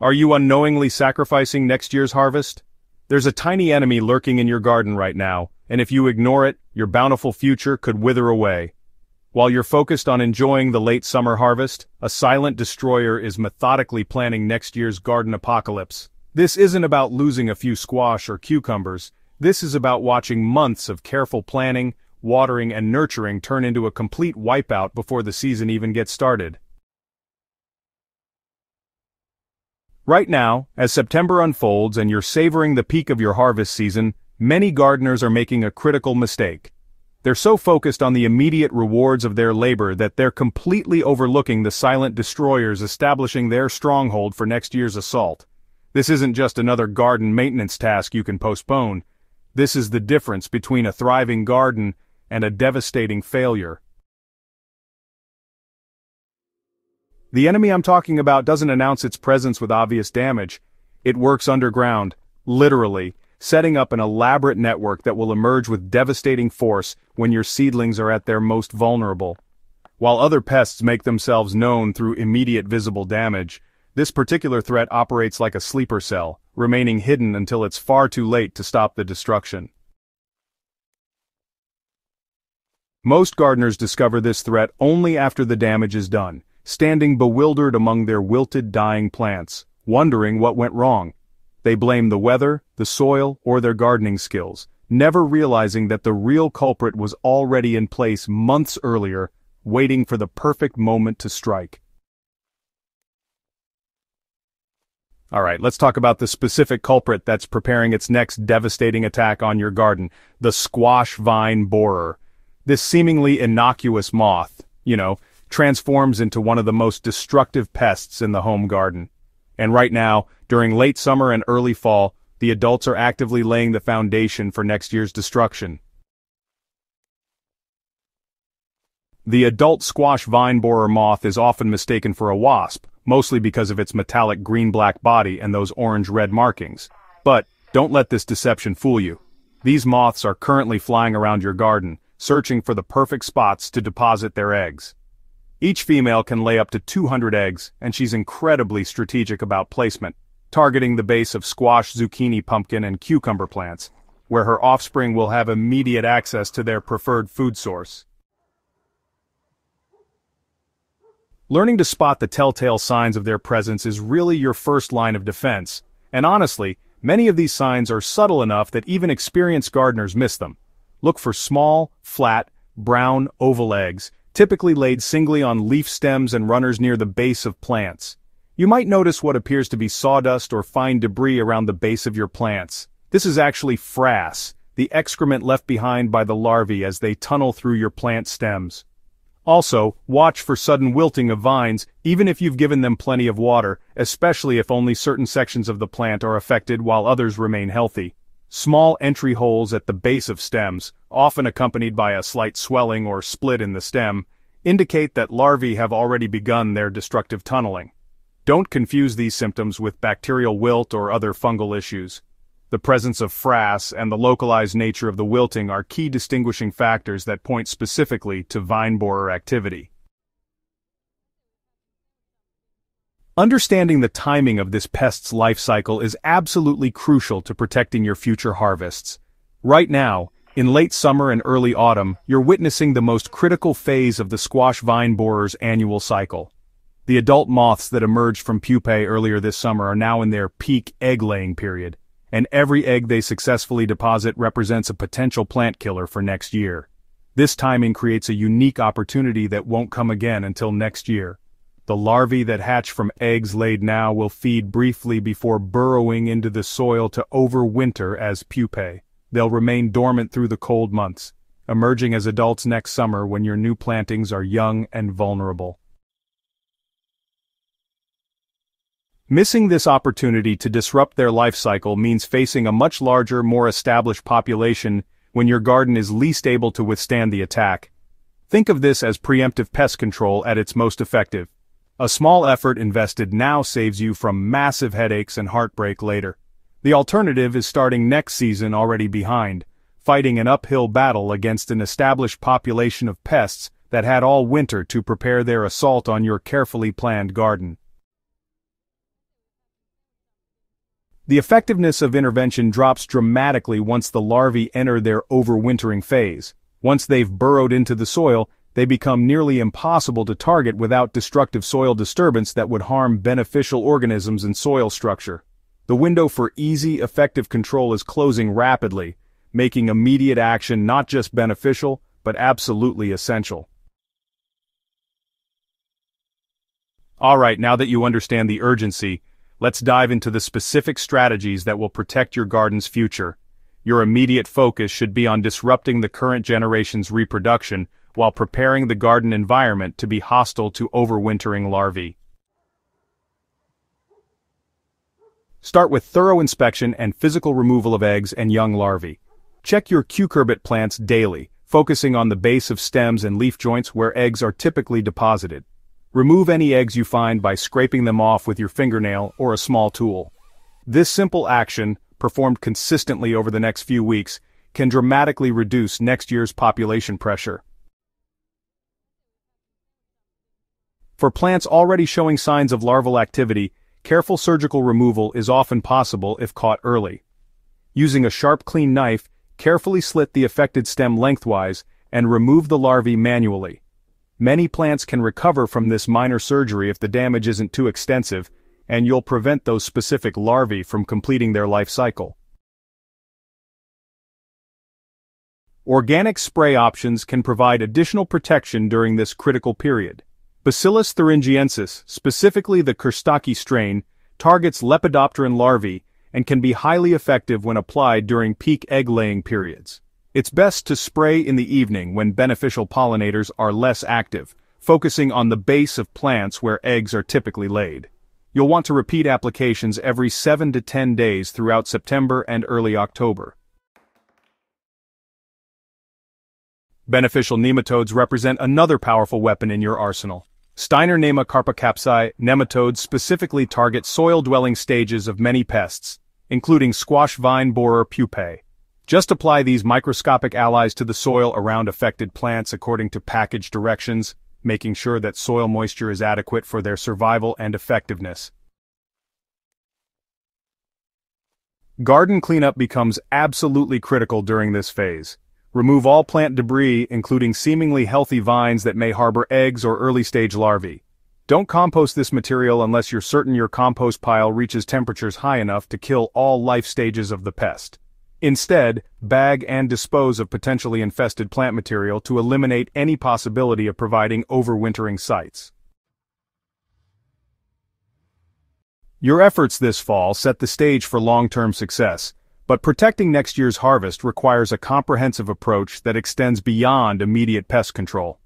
Are you unknowingly sacrificing next year's harvest? There's a tiny enemy lurking in your garden right now, and if you ignore it, your bountiful future could wither away. While you're focused on enjoying the late summer harvest, a silent destroyer is methodically planning next year's garden apocalypse. This isn't about losing a few squash or cucumbers. This is about watching months of careful planning, watering and nurturing turn into a complete wipeout before the season even gets started. Right now, as September unfolds and you're savoring the peak of your harvest season, many gardeners are making a critical mistake. They're so focused on the immediate rewards of their labor that they're completely overlooking the silent destroyers establishing their stronghold for next year's assault. This isn't just another garden maintenance task you can postpone. This is the difference between a thriving garden and a devastating failure. The enemy I'm talking about doesn't announce its presence with obvious damage. It works underground, literally, setting up an elaborate network that will emerge with devastating force when your seedlings are at their most vulnerable. While other pests make themselves known through immediate visible damage, this particular threat operates like a sleeper cell, remaining hidden until it's far too late to stop the destruction. Most gardeners discover this threat only after the damage is done, standing bewildered among their wilted, dying plants, wondering what went wrong. They blame the weather, the soil, or their gardening skills, never realizing that the real culprit was already in place months earlier, waiting for the perfect moment to strike. Alright, let's talk about the specific culprit that's preparing its next devastating attack on your garden, the squash vine borer. This seemingly innocuous moth, transforms into one of the most destructive pests in the home garden. And right now, during late summer and early fall, the adults are actively laying the foundation for next year's destruction. The adult squash vine borer moth is often mistaken for a wasp, mostly because of its metallic green-black body and those orange-red markings. But don't let this deception fool you. These moths are currently flying around your garden, searching for the perfect spots to deposit their eggs. Each female can lay up to 200 eggs, and she's incredibly strategic about placement, targeting the base of squash, zucchini, pumpkin, and cucumber plants, where her offspring will have immediate access to their preferred food source. Learning to spot the telltale signs of their presence is really your first line of defense, and honestly, many of these signs are subtle enough that even experienced gardeners miss them. Look for small, flat, brown, oval eggs, typically laid singly on leaf stems and runners near the base of plants. You might notice what appears to be sawdust or fine debris around the base of your plants. This is actually frass, the excrement left behind by the larvae as they tunnel through your plant stems. Also, watch for sudden wilting of vines, even if you've given them plenty of water, especially if only certain sections of the plant are affected while others remain healthy. Small entry holes at the base of stems, often accompanied by a slight swelling or split in the stem, indicate that larvae have already begun their destructive tunneling. Don't confuse these symptoms with bacterial wilt or other fungal issues. The presence of frass and the localized nature of the wilting are key distinguishing factors that point specifically to vine borer activity. Understanding the timing of this pest's life cycle is absolutely crucial to protecting your future harvests. Right now, in late summer and early autumn, you're witnessing the most critical phase of the squash vine borer's annual cycle. The adult moths that emerged from pupae earlier this summer are now in their peak egg-laying period, and every egg they successfully deposit represents a potential plant killer for next year. This timing creates a unique opportunity that won't come again until next year. The larvae that hatch from eggs laid now will feed briefly before burrowing into the soil to overwinter as pupae. They'll remain dormant through the cold months, emerging as adults next summer when your new plantings are young and vulnerable. Missing this opportunity to disrupt their life cycle means facing a much larger, more established population when your garden is least able to withstand the attack. Think of this as preemptive pest control at its most effective. A small effort invested now saves you from massive headaches and heartbreak later. The alternative is starting next season already behind, fighting an uphill battle against an established population of pests that had all winter to prepare their assault on your carefully planned garden. The effectiveness of intervention drops dramatically once the larvae enter their overwintering phase. Once they've burrowed into the soil, they become nearly impossible to target without destructive soil disturbance that would harm beneficial organisms and soil structure. The window for easy, effective control is closing rapidly, making immediate action not just beneficial, but absolutely essential. Alright, now that you understand the urgency, let's dive into the specific strategies that will protect your garden's future. Your immediate focus should be on disrupting the current generation's reproduction while preparing the garden environment to be hostile to overwintering larvae. Start with thorough inspection and physical removal of eggs and young larvae. Check your cucurbit plants daily, focusing on the base of stems and leaf joints where eggs are typically deposited. Remove any eggs you find by scraping them off with your fingernail or a small tool. This simple action, performed consistently over the next few weeks, can dramatically reduce next year's population pressure. For plants already showing signs of larval activity, careful surgical removal is often possible if caught early. Using a sharp, clean knife, carefully slit the affected stem lengthwise and remove the larvae manually. Many plants can recover from this minor surgery if the damage isn't too extensive, and you'll prevent those specific larvae from completing their life cycle. Organic spray options can provide additional protection during this critical period. Bacillus thuringiensis, specifically the Kerstaki strain, targets Lepidopteran larvae and can be highly effective when applied during peak egg-laying periods. It's best to spray in the evening when beneficial pollinators are less active, focusing on the base of plants where eggs are typically laid. You'll want to repeat applications every 7 to 10 days throughout September and early October. Beneficial nematodes represent another powerful weapon in your arsenal. Steinernema carpocapsae nematodes specifically target soil-dwelling stages of many pests, including squash vine borer pupae. Just apply these microscopic allies to the soil around affected plants according to package directions, making sure that soil moisture is adequate for their survival and effectiveness. Garden cleanup becomes absolutely critical during this phase. Remove all plant debris, including seemingly healthy vines that may harbor eggs or early-stage larvae. Don't compost this material unless you're certain your compost pile reaches temperatures high enough to kill all life stages of the pest. Instead, bag and dispose of potentially infested plant material to eliminate any possibility of providing overwintering sites. Your efforts this fall set the stage for long-term success, but protecting next year's harvest requires a comprehensive approach that extends beyond immediate pest control.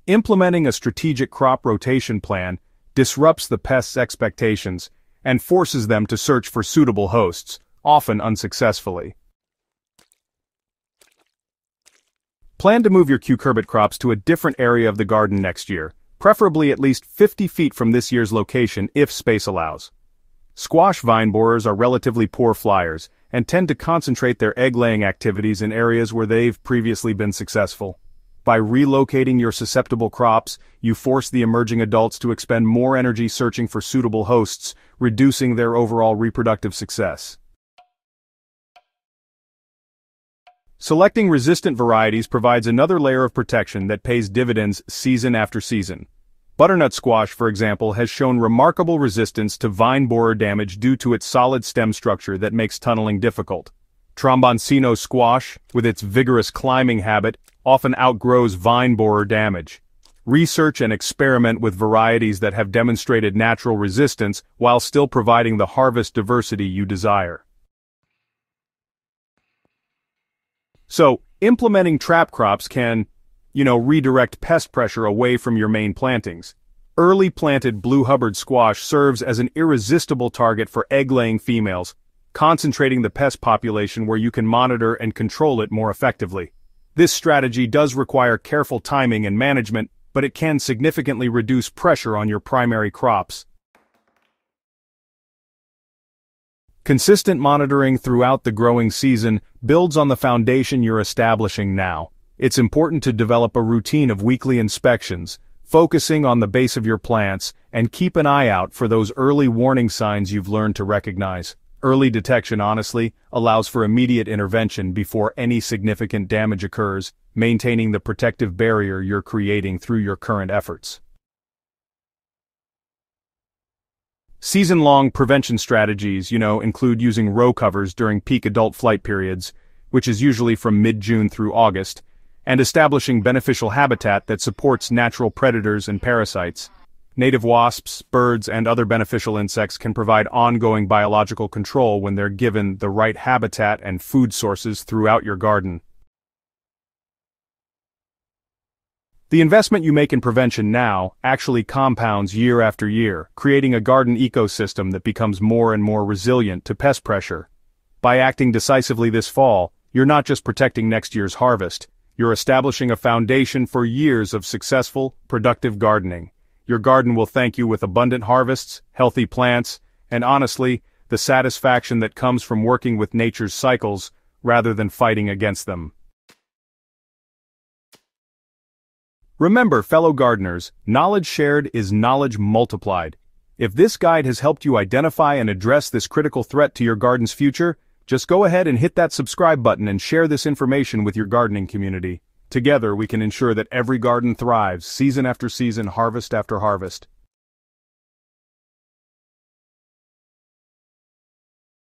Implementing a strategic crop rotation plan disrupts the pest's expectations and forces them to search for suitable hosts, often unsuccessfully. Plan to move your cucurbit crops to a different area of the garden next year, preferably at least 50 feet from this year's location if space allows. Squash vine borers are relatively poor flyers and tend to concentrate their egg-laying activities in areas where they've previously been successful. By relocating your susceptible crops, you force the emerging adults to expend more energy searching for suitable hosts, reducing their overall reproductive success. Selecting resistant varieties provides another layer of protection that pays dividends season after season. Butternut squash, for example, has shown remarkable resistance to vine borer damage due to its solid stem structure that makes tunneling difficult. Tromboncino squash, with its vigorous climbing habit, often outgrows vine borer damage. Research and experiment with varieties that have demonstrated natural resistance while still providing the harvest diversity you desire. So, implementing trap crops can, redirect pest pressure away from your main plantings. Early planted blue Hubbard squash serves as an irresistible target for egg-laying females, concentrating the pest population where you can monitor and control it more effectively. This strategy does require careful timing and management, but it can significantly reduce pressure on your primary crops. Consistent monitoring throughout the growing season builds on the foundation you're establishing now. It's important to develop a routine of weekly inspections, focusing on the base of your plants, and keep an eye out for those early warning signs you've learned to recognize. Early detection, honestly, allows for immediate intervention before any significant damage occurs, maintaining the protective barrier you're creating through your current efforts. Season-long prevention strategies, include using row covers during peak adult flight periods, which is usually from mid-June through August, and establishing beneficial habitat that supports natural predators and parasites. Native wasps, birds, and other beneficial insects can provide ongoing biological control when they're given the right habitat and food sources throughout your garden. The investment you make in prevention now actually compounds year after year, creating a garden ecosystem that becomes more and more resilient to pest pressure. By acting decisively this fall, you're not just protecting next year's harvest, you're establishing a foundation for years of successful, productive gardening. Your garden will thank you with abundant harvests, healthy plants, and honestly, the satisfaction that comes from working with nature's cycles rather than fighting against them. Remember, fellow gardeners, knowledge shared is knowledge multiplied. If this guide has helped you identify and address this critical threat to your garden's future, just go ahead and hit that subscribe button and share this information with your gardening community. Together we can ensure that every garden thrives, season after season, harvest after harvest.